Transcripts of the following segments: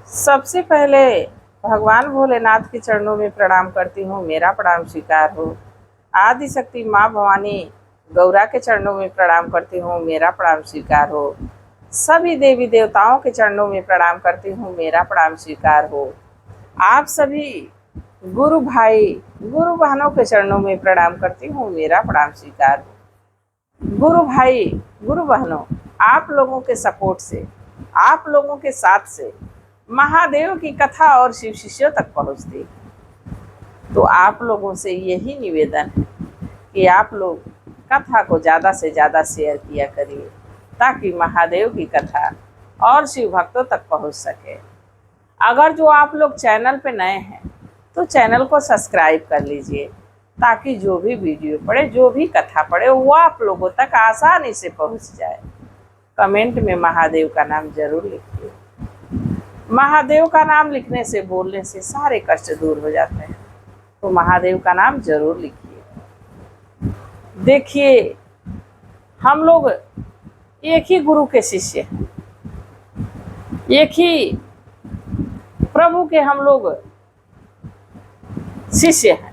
सबसे पहले भगवान भोलेनाथ के चरणों में प्रणाम करती हूँ, मेरा प्रणाम स्वीकार हो। आदि शक्ति माँ भवानी गौरा के चरणों में प्रणाम करती हूँ, मेरा प्रणाम स्वीकार हो। सभी देवी देवताओं के चरणों में प्रणाम करती हूँ, मेरा प्रणाम स्वीकार हो। आप सभी गुरु भाई गुरु बहनों के चरणों में प्रणाम करती हूँ, मेरा प्रणाम स्वीकार हो। गुरु भाई गुरु बहनों, आप लोगों के सपोर्ट से, आप लोगों के साथ से महादेव की कथा और शिव शिष्यों तक पहुंचती है। तो आप लोगों से यही निवेदन है कि आप लोग कथा को ज़्यादा से ज़्यादा शेयर किया करिए, ताकि महादेव की कथा और शिव भक्तों तक पहुंच सके। अगर जो आप लोग चैनल पे नए हैं तो चैनल को सब्सक्राइब कर लीजिए, ताकि जो भी वीडियो पड़े, जो भी कथा पड़े, वो आप लोगों तक आसानी से पहुंच जाए। कमेंट में महादेव का नाम जरूर लिखिए। महादेव का नाम लिखने से, बोलने से सारे कष्ट दूर हो जाते हैं। तो महादेव का नाम जरूर लिखिए। देखिए, हम लोग एक ही गुरु के शिष्य हैं, एक ही प्रभु के हम लोग शिष्य हैं।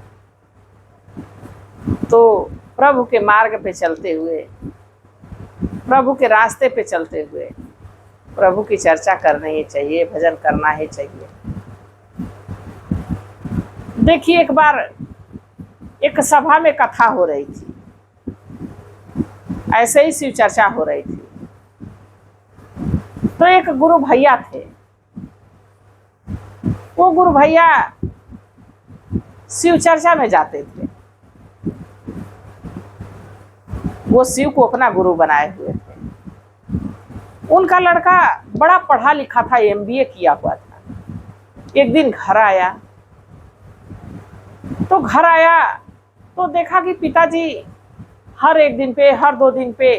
तो प्रभु के मार्ग पे चलते हुए, प्रभु के रास्ते पे चलते हुए प्रभु की चर्चा करना ही चाहिए, भजन करना ही चाहिए। देखिए, एक बार एक सभा में कथा हो रही थी, ऐसे ही शिव चर्चा हो रही थी। तो एक गुरु भैया थे, वो गुरु भैया शिव चर्चा में जाते थे। वो शिव को अपना गुरु बनाए हुए थे। उनका लड़का बड़ा पढ़ा लिखा था, एमबीए किया हुआ था। एक दिन घर आया तो देखा कि पिताजी हर एक दिन पे, हर 2 दिन पे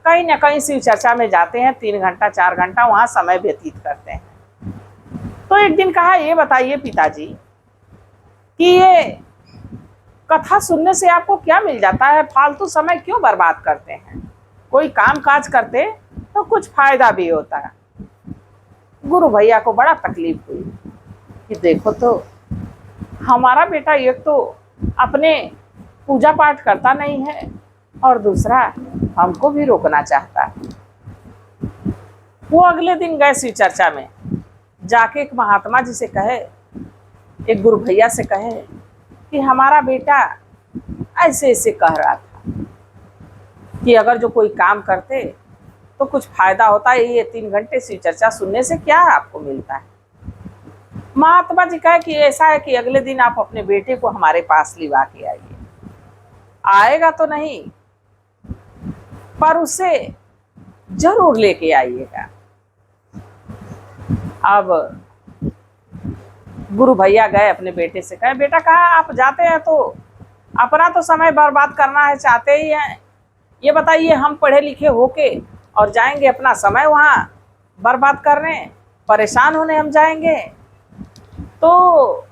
कहीं ना कहीं शिव चर्चा में जाते हैं, 3 घंटा 4 घंटा वहां समय व्यतीत करते हैं। तो एक दिन कहा, ये बताइए पिताजी कि ये कथा सुनने से आपको क्या मिल जाता है, फालतू समय क्यों बर्बाद करते हैं? कोई काम काज करते तो कुछ फायदा भी होता है। गुरु भैया को बड़ा तकलीफ हुई कि देखो तो, हमारा बेटा एक तो अपने पूजा पाठ करता नहीं है, और दूसरा हमको भी रोकना चाहता है। वो अगले दिन गए शिव चर्चा में, जाके एक महात्मा जी से कहे, एक गुरु भैया से कहे कि हमारा बेटा ऐसे ऐसे कह रहा था कि अगर जो कोई काम करते तो कुछ फायदा होता है, ये 3 घंटे शिव चर्चा सुनने से क्या आपको मिलता है? महात्मा जी कहे कि ऐसा है कि अगले दिन आप अपने बेटे को हमारे पास लिवा के आइए। आएगा तो नहीं, पर उसे जरूर लेके आइएगा। अब गुरु भैया गए, अपने बेटे से कहे, बेटा कहा आप जाते हैं तो अपना तो समय बर्बाद करना है, चाहते ही हैं। ये बताइए, हम पढ़े लिखे होके और जाएंगे अपना समय वहाँ बर्बाद करने, परेशान होने हम जाएंगे? तो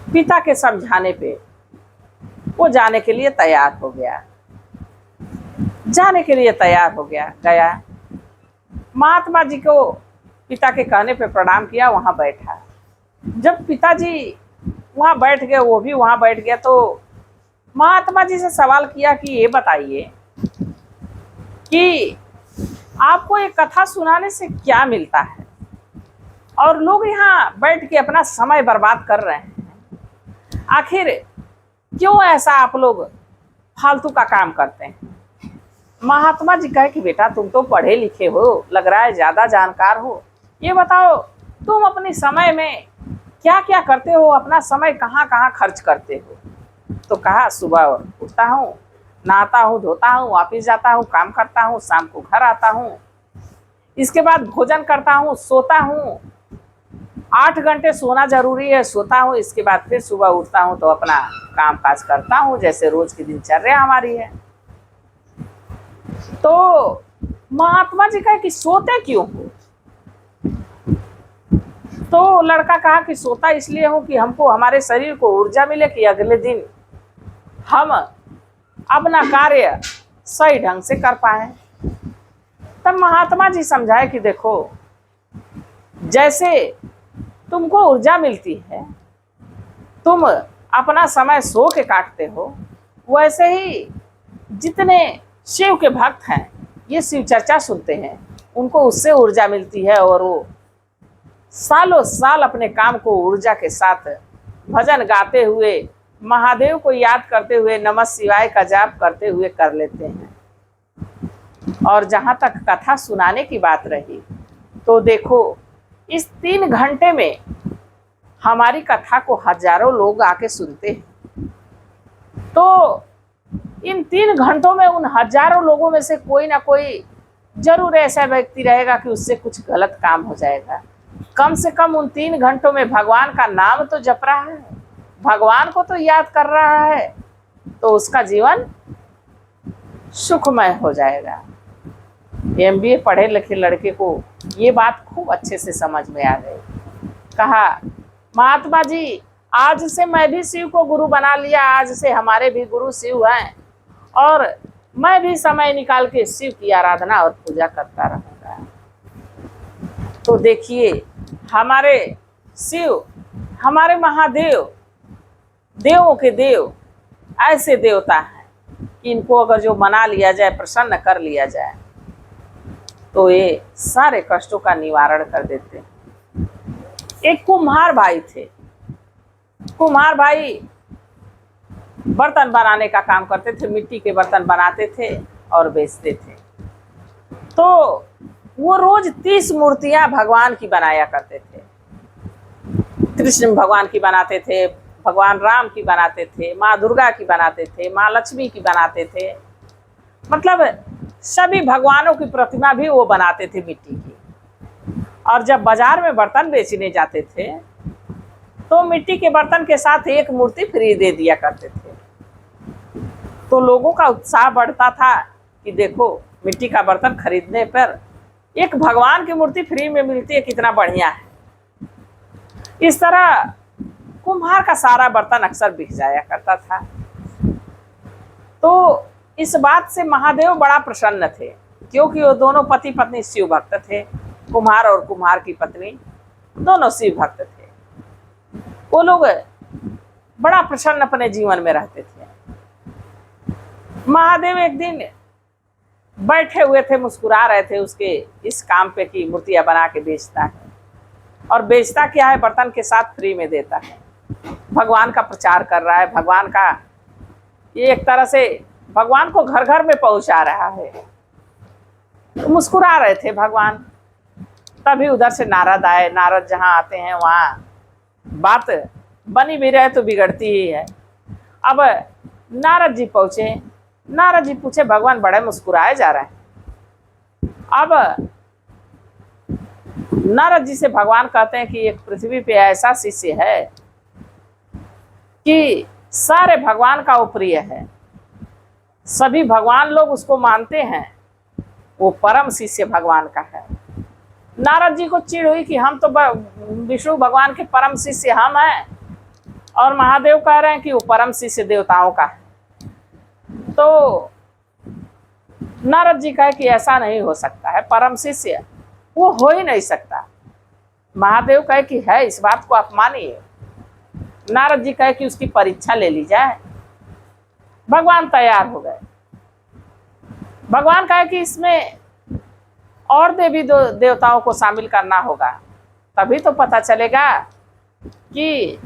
पिता के समझाने पे वो जाने के लिए तैयार हो गया, गया। महात्मा जी को पिता के कहने पे प्रणाम किया, वहाँ बैठा। जब पिताजी वहाँ बैठ गए, वो भी वहाँ बैठ गया, तो महात्मा जी से सवाल किया कि ये बताइए कि आपको ये कथा सुनाने से क्या मिलता है, और लोग यहाँ बैठ के अपना समय बर्बाद कर रहे हैं, आखिर क्यों ऐसा आप लोग फालतू का काम करते हैं? महात्मा जी कहे कि बेटा तुम तो पढ़े लिखे हो, लग रहा है ज़्यादा जानकार हो, ये बताओ तुम अपने समय में क्या क्या करते हो, अपना समय कहाँ कहाँ खर्च करते हो? तो कहा, सुबह उठता हूँ, नहाता हूँ, धोता हूँ, ऑफिस जाता हूँ, काम करता हूँ, शाम को घर आता हूँ, इसके बाद भोजन करता हूँ, सोता हूँ। 8 घंटे सोना जरूरी है, सोता हूँ, इसके बाद फिर सुबह उठता हूँ तो अपना काम काज करता हूँ, जैसे रोज की दिनचर्या हमारी है। तो महात्मा जी कहे कि सोते क्यों हो? तो लड़का कहा कि सोता इसलिए हूँ कि हमको, हमारे शरीर को ऊर्जा मिले कि अगले दिन हम अपना कार्य सही ढंग से कर पाए। तब महात्मा जी समझाए कि देखो, जैसे तुमको ऊर्जा मिलती है, तुम अपना समय सो के काटते हो, वैसे ही जितने शिव के भक्त हैं ये शिव चर्चा सुनते हैं, उनको उससे ऊर्जा मिलती है और वो सालों साल अपने काम को ऊर्जा के साथ भजन गाते हुए, महादेव को याद करते हुए, नमः शिवाय का जाप करते हुए कर लेते हैं। और जहाँ तक कथा सुनाने की बात रही, तो देखो इस 3 घंटे में हमारी कथा को हजारों लोग आके सुनते हैं। तो इन 3 घंटों में उन हजारों लोगों में से कोई ना कोई जरूर ऐसा व्यक्ति रहेगा कि उससे कुछ गलत काम हो जाएगा। कम से कम उन 3 घंटों में भगवान का नाम तो जप रहा है, भगवान को तो याद कर रहा है, तो उसका जीवन सुखमय हो जाएगा। MBA पढ़े लिखे लड़के को ये बात खूब अच्छे से समझ में आ गई। कहा, महात्मा जी आज से मैं भी शिव को गुरु बना लिया, आज से हमारे भी गुरु शिव हैं और मैं भी समय निकाल के शिव की आराधना और पूजा करता रहूँगा। तो देखिए हमारे शिव, हमारे महादेव, देवों के देव ऐसे देवता हैं कि इनको अगर जो मना लिया जाए, प्रसन्न कर लिया जाए, तो ये सारे कष्टों का निवारण कर देते हैं। एक कुम्हार भाई थे। कुम्हार भाई बर्तन बनाने का काम करते थे, मिट्टी के बर्तन बनाते थे और बेचते थे। तो वो रोज 30 मूर्तियां भगवान की बनाया करते थे। कृष्ण भगवान की बनाते थे, भगवान राम की बनाते थे, माँ दुर्गा की बनाते थे, माँ लक्ष्मी की बनाते थे, मतलब सभी भगवानों की प्रतिमा भी वो बनाते थे मिट्टी की। और जब बाजार में बर्तन बेचने जाते थे तो मिट्टी के बर्तन के साथ एक मूर्ति फ्री दे दिया करते थे। तो लोगों का उत्साह बढ़ता था कि देखो मिट्टी का बर्तन खरीदने पर एक भगवान की मूर्ति फ्री में मिलती है, कितना बढ़िया है। इस तरह कुम्हार का सारा बर्तन अक्सर बिक जाया करता था। तो इस बात से महादेव बड़ा प्रसन्न थे, क्योंकि वो दोनों पति पत्नी शिव भक्त थे। कुम्हार और कुम्हार की पत्नी दोनों शिव भक्त थे। वो लोग बड़ा प्रसन्न अपने जीवन में रहते थे। महादेव एक दिन बैठे हुए थे, मुस्कुरा रहे थे उसके इस काम पे कि मूर्तियां बना के बेचता है, और बेचता क्या है, बर्तन के साथ फ्री में देता है। भगवान का प्रचार कर रहा है, भगवान का ये एक तरह से भगवान को घर घर में पहुंचा रहा है। तो मुस्कुरा रहे थे भगवान। तभी उधर से नारद आए। नारद जहाँ आते हैं वहाँ बात बनी भी रहे तो बिगड़ती ही है। अब नारद जी पहुंचे। नारद जी पूछे, भगवान बड़े मुस्कुराए जा रहे हैं। अब नारद जी से भगवान कहते हैं कि एक पृथ्वी पे ऐसा शिष्य है कि सारे भगवान का वो प्रिय है, सभी भगवान लोग उसको मानते हैं, वो परम शिष्य भगवान का है। नारद जी को चिढ़ हुई कि हम तो विष्णु भगवान के परम शिष्य हम हैं, और महादेव कह रहे हैं कि वो परम शिष्य देवताओं का है। तो नारद जी कहे कि ऐसा नहीं हो सकता है, परम शिष्य वो हो ही नहीं सकता। महादेव कहे कि है, इस बात को आप मानिए। नारद जी कहे कि उसकी परीक्षा ले ली जाए। भगवान तैयार हो गए। भगवान कहे कि इसमें और देवी देवताओं को शामिल करना होगा, तभी तो पता चलेगा कि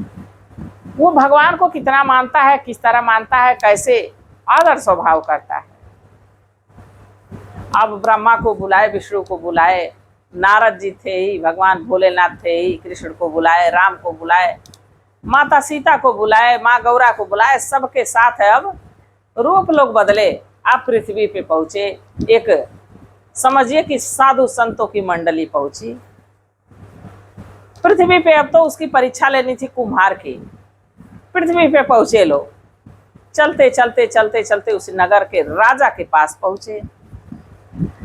वो भगवान को कितना मानता है, किस तरह मानता है, कैसे आदर स्वभाव करता है। अब ब्रह्मा को बुलाए, विष्णु को बुलाए, नारद जी थे ही, भगवान भोलेनाथ थे ही, कृष्ण को बुलाए, राम को बुलाए, माता सीता को बुलाए, माँ गौरा को बुलाए, सबके साथ है। अब रूप लोग बदले, आप पृथ्वी पे पहुंचे। एक समझिए कि साधु संतों की मंडली पहुंची पृथ्वी पे। अब तो उसकी परीक्षा लेनी थी कुम्हार की। पृथ्वी पे पहुंचे लोग, चलते चलते चलते चलते उस नगर के राजा के पास पहुंचे।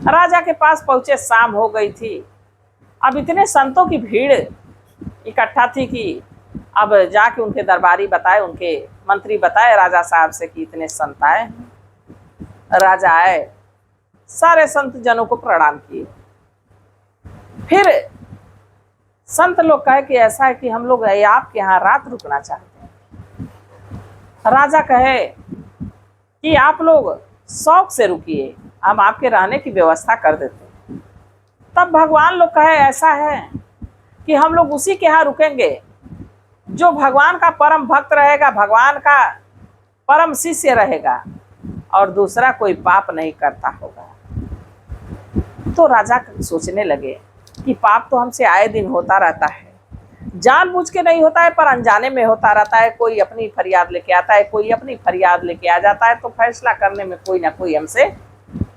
राजा के पास पहुंचे, शाम हो गई थी। अब इतने संतों की भीड़ इकट्ठा थी कि अब जाके उनके दरबारी बताए, उनके मंत्री बताए राजा साहब से कि इतने संत आए। राजा आए, सारे संत जनों को प्रणाम किए। फिर संत लोग कहे कि ऐसा है कि हम लोग आपके यहाँ रात रुकना चाहते हैं। राजा कहे कि आप लोग शौक से रुकिए, हम आपके रहने की व्यवस्था कर देते हैं। तब भगवान लोग कहे ऐसा है कि हम लोग उसी के यहाँ रुकेंगे जो भगवान का परम भक्त रहेगा, भगवान का परम शिष्य रहेगा और दूसरा कोई पाप नहीं करता होगा। तो राजा सोचने लगे कि पाप तो हमसे आए दिन होता रहता है, जानबूझ के नहीं होता है पर अनजाने में होता रहता है। कोई अपनी फरियाद लेके आता है, कोई अपनी फरियाद लेके आ जाता है, तो फैसला करने में कोई ना कोई हमसे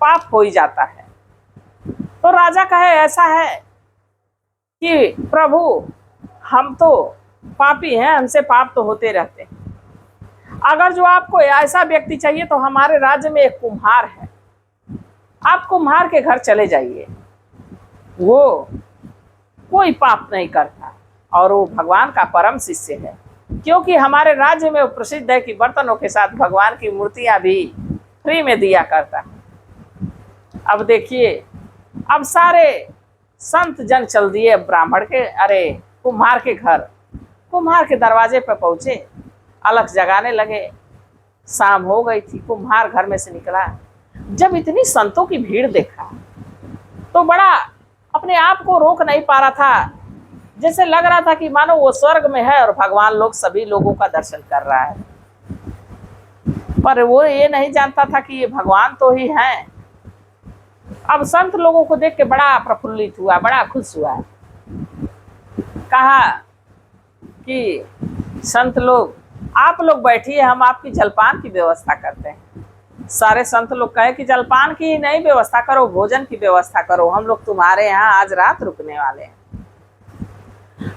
पाप हो ही जाता है। तो राजा कहे ऐसा है कि प्रभु हम तो पापी हैं, हमसे पाप तो होते रहते हैं। अगर जो आपको ऐसा व्यक्ति चाहिए तो हमारे राज्य में एक कुम्हार है, आप कुम्हार के घर चले जाइए, वो कोई पाप नहीं करता और वो भगवान का परम शिष्य है। क्योंकि हमारे राज्य में वो प्रसिद्ध है कि बर्तनों के साथ भगवान की मूर्तियां भी फ्री में दिया करता है। अब देखिए, अब सारे संत जन चल दिए ब्राह्मण के कुम्हार के घर। कुम्हार के दरवाजे पर पहुंचे, अलख जगाने लगे। शाम हो गई थी, कुम्हार घर में से निकला। जब इतनी संतों की भीड़ देखा तो बड़ा अपने आप को रोक नहीं पा रहा था, जैसे लग रहा था कि मानो वो स्वर्ग में है और भगवान लोग सभी लोगों का दर्शन कर रहा है। पर वो ये नहीं जानता था कि ये भगवान तो ही हैं। अब संत लोगों को देख के बड़ा प्रफुल्लित हुआ, बड़ा खुश हुआ। कहा कि संत लोग आप लोग बैठिए, हम आपकी जलपान की व्यवस्था करते हैं। सारे संत लोग कहे कि जलपान की नहीं व्यवस्था करो, भोजन की व्यवस्था करो, हम लोग तुम्हारे यहाँ आज रात रुकने वाले हैं।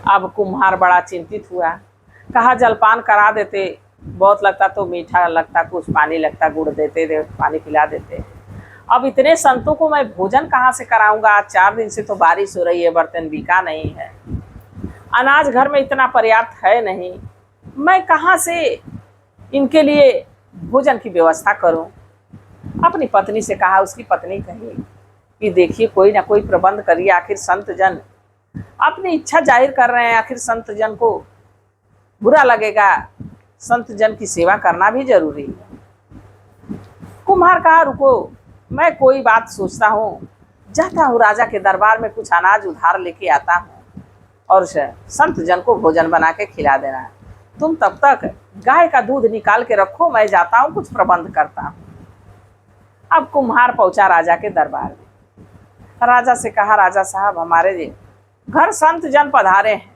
अब कुम्हार बड़ा चिंतित हुआ, कहा जलपान करा देते, बहुत लगता तो मीठा लगता, कुछ पानी लगता, गुड़ देते, पानी पिला देते। अब इतने संतों को मैं भोजन कहाँ से कराऊंगा? आज 4 दिन से तो बारिश हो रही है, बर्तन बिका नहीं है, अनाज घर में इतना पर्याप्त है नहीं, मैं कहाँ से इनके लिए भोजन की व्यवस्था करूं? अपनी पत्नी से कहा। उसकी पत्नी कही कि देखिए कोई ना कोई प्रबंध करिए, आखिर संत जन अपनी इच्छा जाहिर कर रहे हैं, आखिर संत जन को बुरा लगेगा, संत जन की सेवा करना भी जरूरी है। कुम्हार कहा रुको, मैं कोई बात सोचता हूँ, जाता हूँ राजा के दरबार में, कुछ अनाज उधार लेके आता हूँ और संत जन को भोजन बना के खिला देना है। तुम तब तक गाय का दूध निकाल के रखो, मैं जाता हूँ, कुछ प्रबंध करता हूँ। अब कुम्हार पहुंचा राजा के दरबार में। राजा से कहा, राजा साहब हमारे घर संत जन पधारे हैं,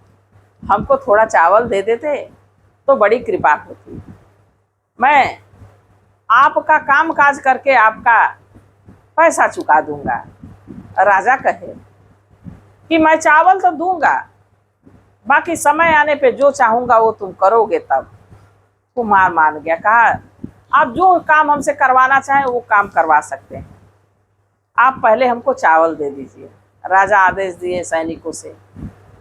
हमको थोड़ा चावल दे देते तो बड़ी कृपा होती, मैं आपका काम काज करके आपका पैसा चुका दूंगा। राजा कहे कि मैं चावल तो दूंगा, बाकी समय आने पे जो चाहूंगा वो तुम करोगे तब। कुम्हार मान गया, कहा आप जो काम हमसे करवाना चाहें वो काम करवा सकते हैं, आप पहले हमको चावल दे दीजिए। राजा आदेश दिए सैनिकों से,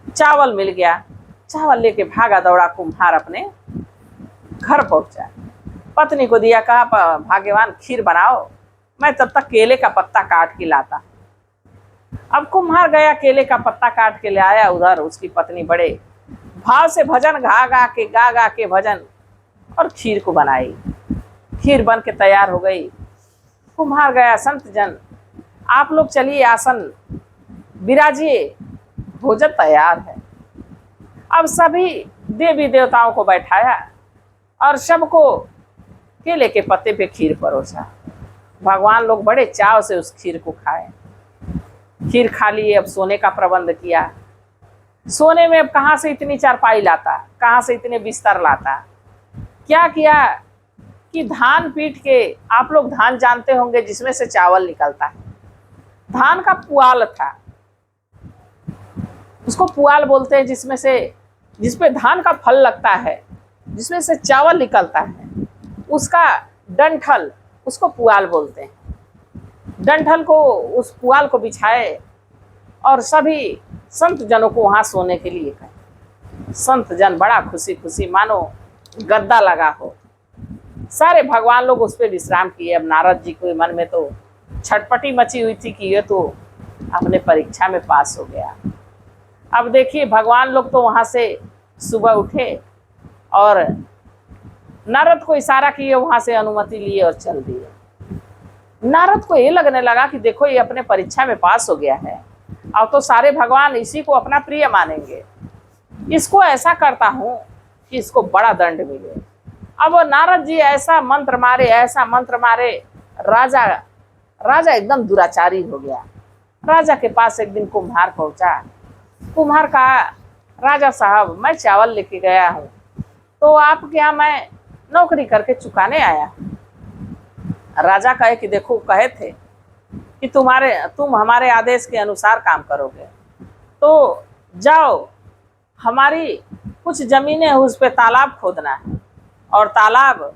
चावल मिल गया। चावल लेके भागा दौड़ा कुम्हार अपने घर पहुंचा, पत्नी को दिया, कहा भाग्यवान खीर बनाओ, मैं तब तक केले का पत्ता काट के लाता। अब कुम्हार गया, केले का पत्ता काट के ले आया। उधर उसकी पत्नी बड़े भाव से भजन गा गा के भजन और खीर को बनाई। खीर बन के तैयार हो गई। कुम्हार गया, संत जन आप लोग चलिए आसन विराजिए, भोजन तैयार है। अब सभी देवी देवताओं को बैठाया और सबको केले के पत्ते पे खीर परोसा। भगवान लोग बड़े चाव से उस खीर को खाए। खीर खा लिए। अब सोने का प्रबंध किया। सोने में अब कहाँ से इतनी चारपाई लाता, कहाँ से इतने बिस्तर लाता? क्या किया कि धान पीट के, आप लोग धान जानते होंगे जिसमें से चावल निकलता है, धान का पुआल था, उसको पुआल बोलते हैं, जिसपे धान का फल लगता है, जिसमें से चावल निकलता है, उसका डंठल, उसको पुआल बोलते हैं। डंठल को, उस पुआल को बिछाए और सभी संत जनों को वहां सोने के लिए कहे। संत जन बड़ा खुशी खुशी, मानो गद्दा लगा हो, सारे भगवान लोग उस पर विश्राम किए। अब नारद जी को मन में तो छटपटी मची हुई थी कि ये तो अपने परीक्षा में पास हो गया। अब देखिए भगवान लोग तो वहां से सुबह उठे और नारद को इशारा किए, वहां से अनुमति लिए और चल दिए। नारद को ये लगने लगा कि देखो ये अपने परीक्षा में पास हो गया है, अब तो सारे भगवान इसी को अपना प्रिय मानेंगे, इसको ऐसा करता हूं कि इसको बड़ा दंड मिले। अब नारद जी ऐसा मंत्र मारे, ऐसा मंत्र मारे, राजा एकदम दुराचारी हो गया। राजा के पास एक दिन कुम्हार पहुंचा। कुम्हार कहा, राजा साहब मैं चावल लेके गया हूं, तो आपके यहाँ मैं नौकरी करके चुकाने आया। राजा कहे कि देखो कहे थे कि तुम हमारे आदेश के अनुसार काम करोगे, तो जाओ हमारी कुछ जमीनें हैं उस पे तालाब खोदना है, और तालाब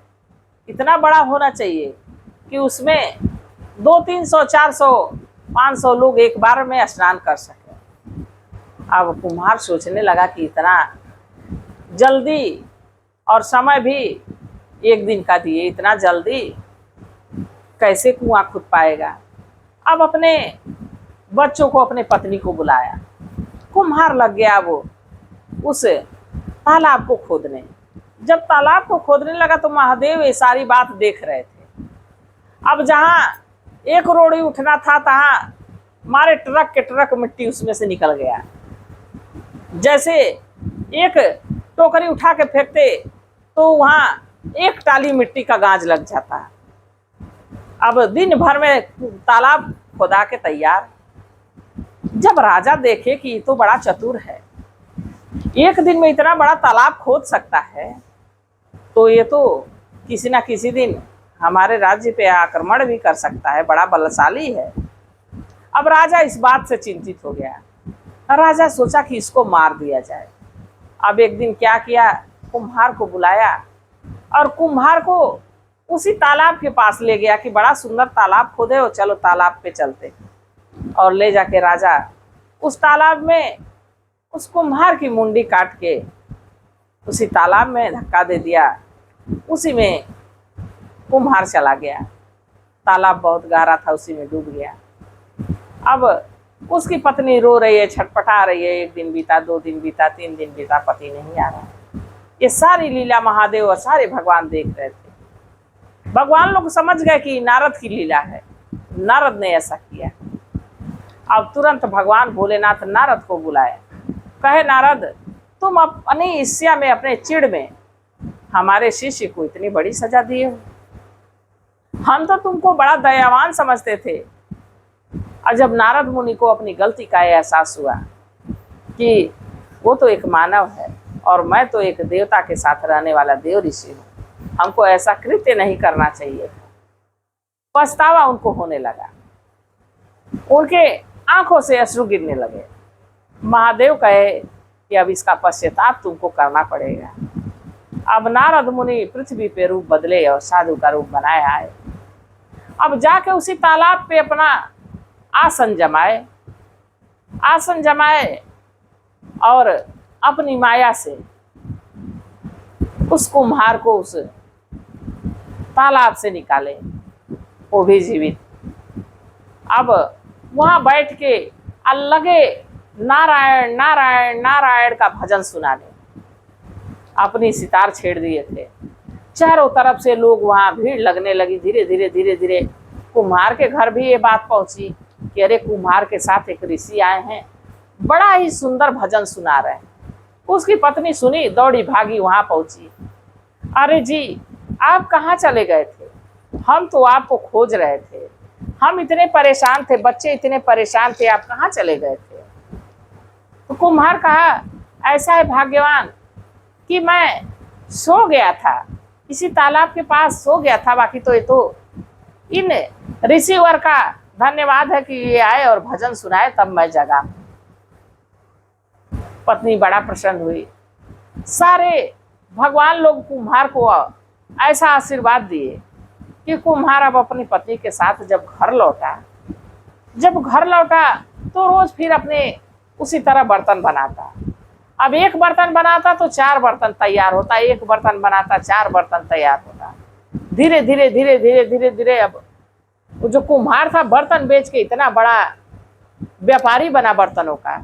इतना बड़ा होना चाहिए कि उसमें 200, 300, 400, 500 लोग एक बार में स्नान कर सके। अब कुम्हार सोचने लगा कि इतना जल्दी, और समय भी एक दिन का दिए, इतना जल्दी कैसे कुआं खुद पाएगा। अब अपने बच्चों को, अपने पत्नी को बुलाया। कुम्हार लग गया वो उस तालाब को खोदने। जब तालाब को खोदने लगा तो महादेव ये सारी बात देख रहे थे। अब जहां एक रोड़ी उठना था तहां मारे ट्रक के ट्रक मिट्टी उसमें से निकल गया। जैसे एक टोकरी उठा के फेंकते तो वहां एक टाली मिट्टी का गाज लग जाता। अब दिन भर में तालाब खोदा के तैयार। जब राजा देखे कि ये तो बड़ा चतुर है, एक दिन में इतना बड़ा तालाब खोद सकता है, तो ये तो किसी ना किसी दिन हमारे राज्य पे आक्रमण भी कर सकता है, बड़ा बलशाली है। अब राजा इस बात से चिंतित हो गया। राजा सोचा कि इसको मार दिया जाए। अब एक दिन क्या किया, कुम्हार को बुलाया और कुम्हार को उसी तालाब के पास ले गया कि बड़ा सुंदर तालाब खोदे हो, चलो तालाब पे चलते। और ले जाके राजा उस तालाब में उस कुम्हार की मुंडी काट के उसी तालाब में धक्का दे दिया। उसी में कुम्हार चला गया। तालाब बहुत गहरा था, उसी में डूब गया। अब उसकी पत्नी रो रही है, छटपटा रही है। एक दिन बीता, 2 दिन बीता, 3 दिन बीता, पति नहीं आ रहा। ये सारी लीला महादेव और सारे भगवान देख रहे थे। भगवान लोग समझ गए कि नारद की लीला है, नारद ने ऐसा किया। अब तुरंत भगवान भोलेनाथ नारद को बुलाए। कहे, नारद तुम अपनी ईर्ष्या में, अपने चिढ़ में हमारे शिष्य को इतनी बड़ी सजा दिए हो। हम तो तुमको बड़ा दयावान समझते थे। और जब नारद मुनि को अपनी गलती का एहसास हुआ कि वो तो एक मानव है और मैं तो एक देवता के साथ रहने वाला देव ऋषि हूँ, हमको ऐसा कृत्य नहीं करना चाहिए, पछतावा उनको होने लगा। उनके आंखों से अश्रु गिरने लगे। महादेव कहे कि अब इसका पश्चाताप तुमको करना पड़ेगा। अब नारद मुनि पृथ्वी पे रूप बदले और साधु का रूप बनाए आए। अब जाके उसी तालाब पे अपना आसन जमाए और अपनी माया से उस कुम्हार को उस तालाब से निकाले, वो भी जीवित। अब वहां बैठ के लगे नारायण नारायण नारायण का भजन सुनाने। अपनी सितार छेड़ दिए थे। चारों तरफ से लोग, वहां भीड़ लगने लगी। धीरे धीरे कुम्हार के घर भी ये बात पहुंची कि अरे कुम्हार के साथ एक ऋषि आए हैं, बड़ा ही सुंदर भजन सुना रहे हैं। उसकी पत्नी सुनी, दौड़ी भागी वहां पहुंची। अरे जी, आप कहाँ चले गए थे? हम तो आपको खोज रहे थे, हम इतने परेशान थे, बच्चे इतने परेशान थे, आप कहाँ चले गए थे? तो कुम्हार कहा, ऐसा है भाग्यवान कि मैं सो गया था, इसी तालाब के पास सो गया था। बाकी तो ये तो इन ऋषिवर का धन्यवाद है कि ये आए और भजन सुनाए, तब मैं जगा। पत्नी बड़ा प्रसन्न हुई। सारे भगवान लोग कुम्हार को ऐसा आशीर्वाद दिए कि कुम्हार अब अपनी पत्नी के साथ जब घर लौटा तो रोज फिर अपने उसी तरह बर्तन बनाता। अब एक बर्तन बनाता तो 4 बर्तन तैयार होता, एक बर्तन बनाता 4 बर्तन तैयार होता। धीरे धीरे अब जो कुम्हार था बर्तन बेच के इतना बड़ा व्यापारी बना बर्तनों का।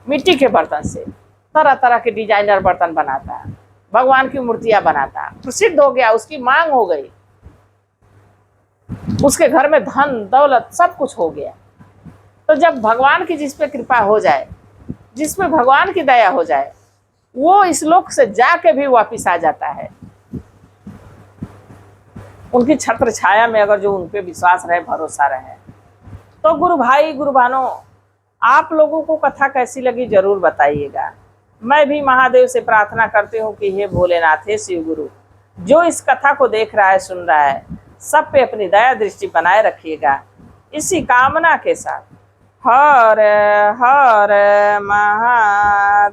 मिट्टी के बर्तन से तरह तरह के डिजाइनर बर्तन बनाता, भगवान की मूर्तियां बनाता, प्रसिद्ध हो गया, उसकी मांग हो गई, उसके घर में धन दौलत सब कुछ हो गया। तो जब भगवान की जिस पे कृपा हो जाए, जिसपे भगवान की दया हो जाए, वो इस लोक से जाके भी वापिस आ जाता है। उनकी छत्र छाया में अगर जो उन पे विश्वास रहे, भरोसा रहे। तो गुरु भाई गुरु बहनों, आप लोगों को कथा कैसी लगी जरूर बताइएगा। मैं भी महादेव से प्रार्थना करती हूँ कि हे भोलेनाथ, हे शिव गुरु, जो इस कथा को देख रहा है, सुन रहा है, सब पे अपनी दया दृष्टि बनाए रखिएगा, इसी कामना के साथ। हर हर महादेव।